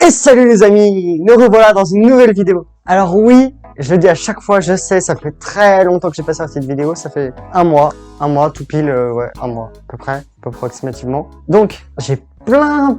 Et salut les amis, nous revoilà dans une nouvelle vidéo. Alors oui, je le dis à chaque fois, je sais, ça fait très longtemps que j'ai pas sorti de vidéo, ça fait un mois tout pile, ouais, un mois à peu près, approximativement. Donc j'ai plein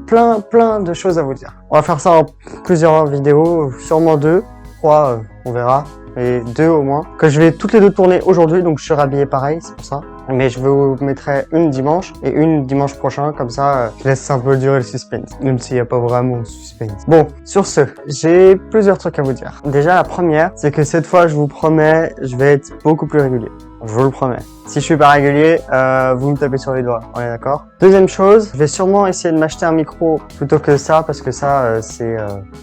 de choses à vous dire. On va faire ça en plusieurs vidéos, sûrement 2, 3, on verra, et 2 au moins. Que je vais toutes les 2 tourner aujourd'hui, donc je serai habillé pareil, c'est pour ça. Mais je vous mettrai une dimanche et une dimanche prochain, comme ça je laisse un peu durer le suspense, même s'il n'y a pas vraiment de suspense. Bon, sur ce, j'ai plusieurs trucs à vous dire. Déjà la première, c'est que cette fois je vous promets, je vais être beaucoup plus régulier. Je vous le promets. Si je suis pas régulier, vous me tapez sur les doigts, on est d'accord? Deuxième chose, je vais sûrement essayer de m'acheter un micro plutôt que ça, parce que ça,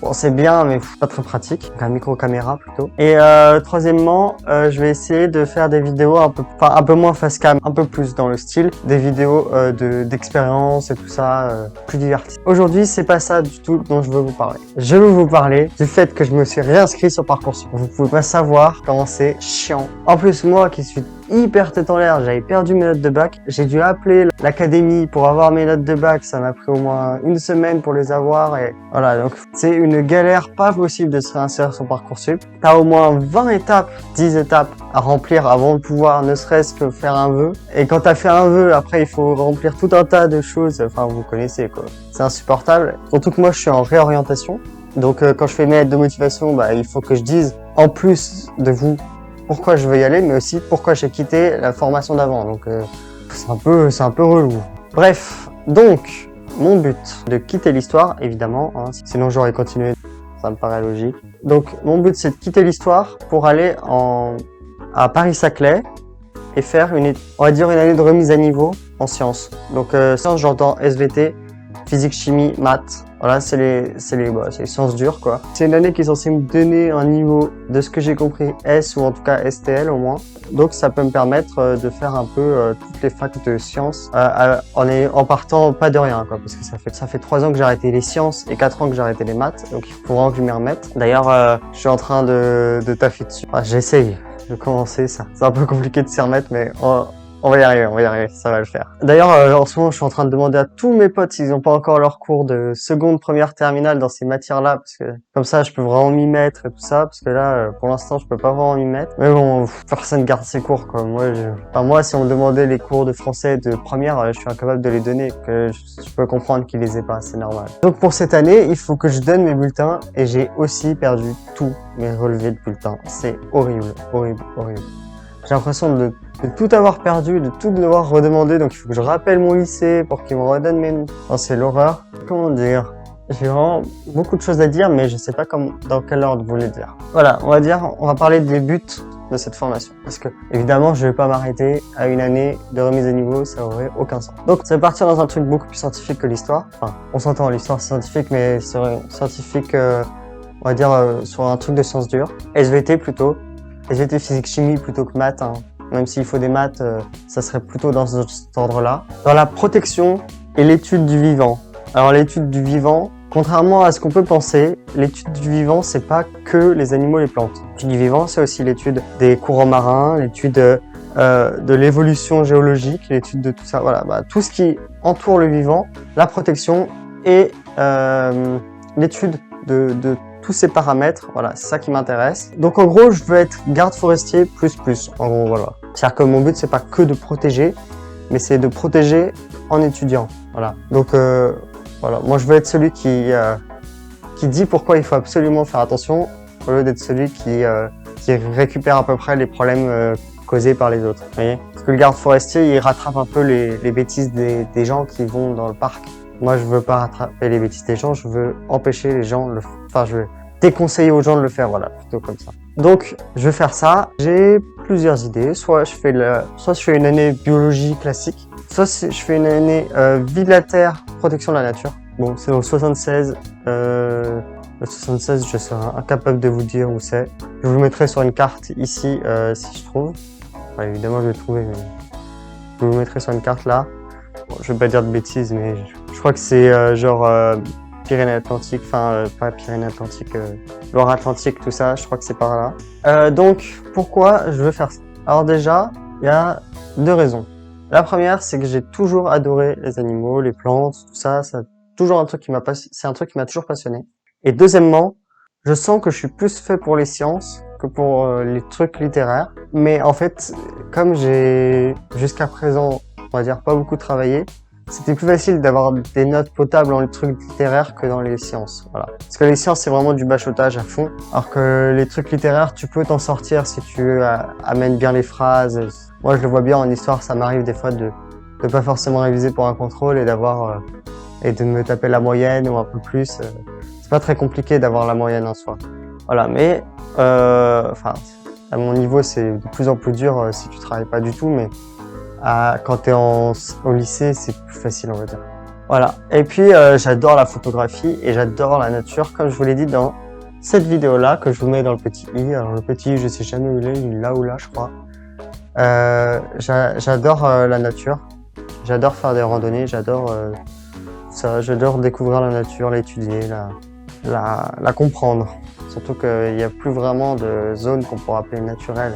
bon, c'est bien, mais pas très pratique. Donc un micro caméra plutôt. Et troisièmement, je vais essayer de faire des vidéos un peu moins face cam, un peu plus dans le style, des vidéos d'expérience et tout ça, plus diverties. Aujourd'hui, c'est pas ça du tout dont je veux vous parler. Je veux vous parler du fait que je me suis réinscrit sur Parcoursup. Vous pouvez pas savoir comment c'est chiant. En plus, moi qui suis hyper tête en l'air, j'avais perdu mes notes de bac, j'ai dû appeler l'académie pour avoir mes notes de bac, ça m'a pris au moins une semaine pour les avoir et voilà, donc c'est une galère pas possible de se réinsérer sur Parcoursup. T'as au moins 20 étapes, 10 étapes à remplir avant de pouvoir ne serait-ce que faire un vœu, et quand t'as fait un vœu, après il faut remplir tout un tas de choses, enfin vous connaissez quoi, c'est insupportable, surtout que moi je suis en réorientation, donc quand je fais mes lettres de motivation, bah il faut que je dise, en plus de vous, pourquoi je veux y aller, mais aussi pourquoi j'ai quitté la formation d'avant. Donc c'est un peu relou. Bref, donc mon but de quitter l'histoire, évidemment, hein, sinon j'aurais continué, ça me paraît logique. Donc mon but c'est de quitter l'histoire pour aller à Paris-Saclay et faire on va dire une année de remise à niveau en sciences. Donc sciences, j'entends SVT, physique, chimie, maths. Voilà, c'est les sciences dures, quoi. C'est une année qui est censée me donner un niveau, de ce que j'ai compris, S ou en tout cas STL au moins. Donc ça peut me permettre de faire un peu toutes les facs de sciences en partant pas de rien, quoi. Parce que ça fait 3 ans que j'ai arrêté les sciences et 4 ans que j'ai arrêté les maths. Donc il faut vraiment que je m'y remette. D'ailleurs, je suis en train de taffer dessus. Enfin, j'essaye de commencer ça. C'est un peu compliqué de s'y remettre, mais on va y arriver, ça va le faire. D'ailleurs, en ce moment, je suis en train de demander à tous mes potes s'ils n'ont pas encore leur cours de seconde, première, terminale dans ces matières-là, parce que comme ça, je peux vraiment m'y mettre et tout ça, parce que là, pour l'instant, je peux pas vraiment m'y mettre. Mais bon, personne garde ses cours, quoi. Moi, si on me demandait les cours de français de première, je suis incapable de les donner, que je peux comprendre qu'ils les aient pas, c'est normal. Donc pour cette année, il faut que je donne mes bulletins, et j'ai aussi perdu tous mes relevés de bulletins. C'est horrible. J'ai l'impression de tout avoir perdu, de tout devoir redemander, donc il faut que je rappelle mon lycée pour qu'ils me redonnent mes notes. Oh, c'est l'horreur. Comment dire? J'ai vraiment beaucoup de choses à dire, mais je sais pas dans quel ordre vous les dire. Voilà, on va parler des buts de cette formation. Parce que, évidemment, je vais pas m'arrêter à une année de remise à niveau, ça aurait aucun sens. Donc, ça va partir dans un truc beaucoup plus scientifique que l'histoire. Enfin, on s'entend, l'histoire c'est scientifique, mais c'est scientifique, on va dire, sur un truc de sciences dures. SVT plutôt. SVT physique chimie plutôt que maths, hein. Même s'il faut des maths, ça serait plutôt dans cet ordre-là. Dans la protection et l'étude du vivant. Alors l'étude du vivant, contrairement à ce qu'on peut penser, l'étude du vivant, c'est pas que les animaux et les plantes. L'étude du vivant, c'est aussi l'étude des courants marins, l'étude de l'évolution géologique, l'étude de tout ça. Voilà, tout ce qui entoure le vivant, la protection et l'étude de tous ces paramètres, voilà, c'est ça qui m'intéresse. Donc en gros, je veux être garde forestier plus, en gros, voilà. C'est-à-dire que mon but, c'est pas que de protéger, mais c'est de protéger en étudiant, voilà. Donc voilà, moi je veux être celui qui dit pourquoi il faut absolument faire attention, au lieu d'être celui qui récupère à peu près les problèmes causés par les autres, vous voyez. Parce que le garde forestier, il rattrape un peu les bêtises des gens qui vont dans le parc. Moi, je veux pas rattraper les bêtises des gens, je veux empêcher les gens je veux déconseiller aux gens de le faire, voilà, plutôt comme ça. Donc, je vais faire ça. J'ai plusieurs idées. Soit je fais une année biologie classique, soit je fais une année vie de la terre, protection de la nature. Bon, c'est dans le 76. Le 76, je serai incapable de vous dire où c'est. Je vous mettrai sur une carte ici, si je trouve. Enfin, évidemment, je vais trouver, mais je vous mettrai sur une carte là. Bon, je vais pas dire de bêtises, mais je crois que c'est Pyrénées-Atlantiques, enfin pas Pyrénées-Atlantiques, Loire-Atlantique, tout ça, je crois que c'est par là. Donc pourquoi je veux faire ça? Alors déjà, il y a 2 raisons. La première, c'est que j'ai toujours adoré les animaux, les plantes, tout ça, c'est un truc qui m'a toujours passionné. Et deuxièmement, je sens que je suis plus fait pour les sciences que pour les trucs littéraires. Mais en fait, comme j'ai jusqu'à présent, on va dire, pas beaucoup travaillé, c'était plus facile d'avoir des notes potables dans les trucs littéraires que dans les sciences. Voilà. Parce que les sciences, c'est vraiment du bachotage à fond. Alors que les trucs littéraires, tu peux t'en sortir si tu amènes bien les phrases. Moi, je le vois bien en histoire, ça m'arrive des fois de pas forcément réviser pour un contrôle et d'avoir et de me taper la moyenne ou un peu plus. C'est pas très compliqué d'avoir la moyenne en soi. Voilà, mais enfin, à mon niveau, c'est de plus en plus dur si tu travailles pas du tout, mais quand t'es au lycée, c'est plus facile, on va dire. Voilà. Et puis, j'adore la photographie et j'adore la nature, comme je vous l'ai dit dans cette vidéo-là, que je vous mets dans le petit i. Alors, le petit i, je sais jamais où il est là ou là, je crois. J'adore la nature. J'adore faire des randonnées, j'adore ça, j'adore découvrir la nature, l'étudier, la comprendre. Surtout qu'il n'y a plus vraiment de zone qu'on pourrait appeler naturelle.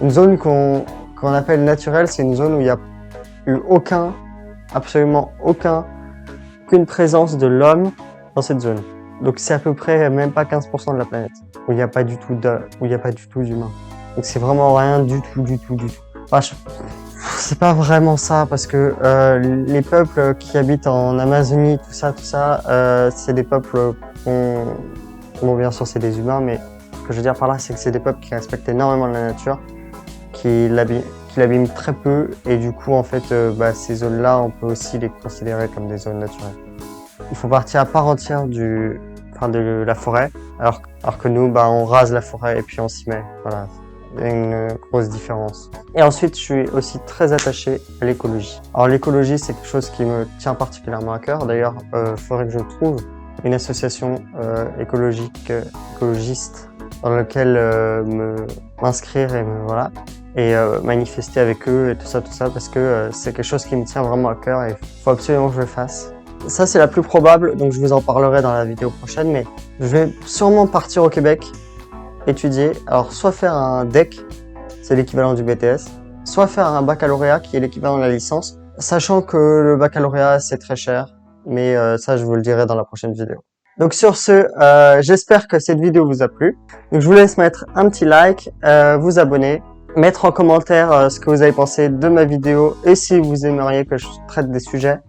Une zone qu'on appelle naturelle, c'est une zone où il n'y a eu absolument aucune présence de l'homme dans cette zone. Donc c'est à peu près même pas 15% de la planète où il n'y a pas du tout d'humains. Donc c'est vraiment rien du tout. Enfin, c'est pas vraiment ça parce que les peuples qui habitent en Amazonie, tout ça, c'est des peuples bon, bien sûr c'est des humains, mais ce que je veux dire par là, c'est que c'est des peuples qui respectent énormément la nature, qui l'abîment très peu, et du coup en fait ces zones-là, on peut aussi les considérer comme des zones naturelles. Ils font partie à part entière de la forêt, alors que nous, on rase la forêt et puis on s'y met. Voilà. Il y a une grosse différence. Et ensuite, je suis aussi très attaché à l'écologie. Alors l'écologie, c'est quelque chose qui me tient particulièrement à cœur. D'ailleurs, faudrait que je trouve une association écologiste dans laquelle m'inscrire et manifester avec eux et tout ça parce que c'est quelque chose qui me tient vraiment à cœur et il faut absolument que je le fasse. Ça, c'est la plus probable, donc je vous en parlerai dans la vidéo prochaine, mais je vais sûrement partir au Québec étudier, alors soit faire un DEC, c'est l'équivalent du BTS, soit faire un baccalauréat qui est l'équivalent de la licence, sachant que le baccalauréat c'est très cher, mais ça je vous le dirai dans la prochaine vidéo. Donc sur ce, j'espère que cette vidéo vous a plu. Donc je vous laisse mettre un petit like, vous abonner, mettre en commentaire ce que vous avez pensé de ma vidéo et si vous aimeriez que je traite des sujets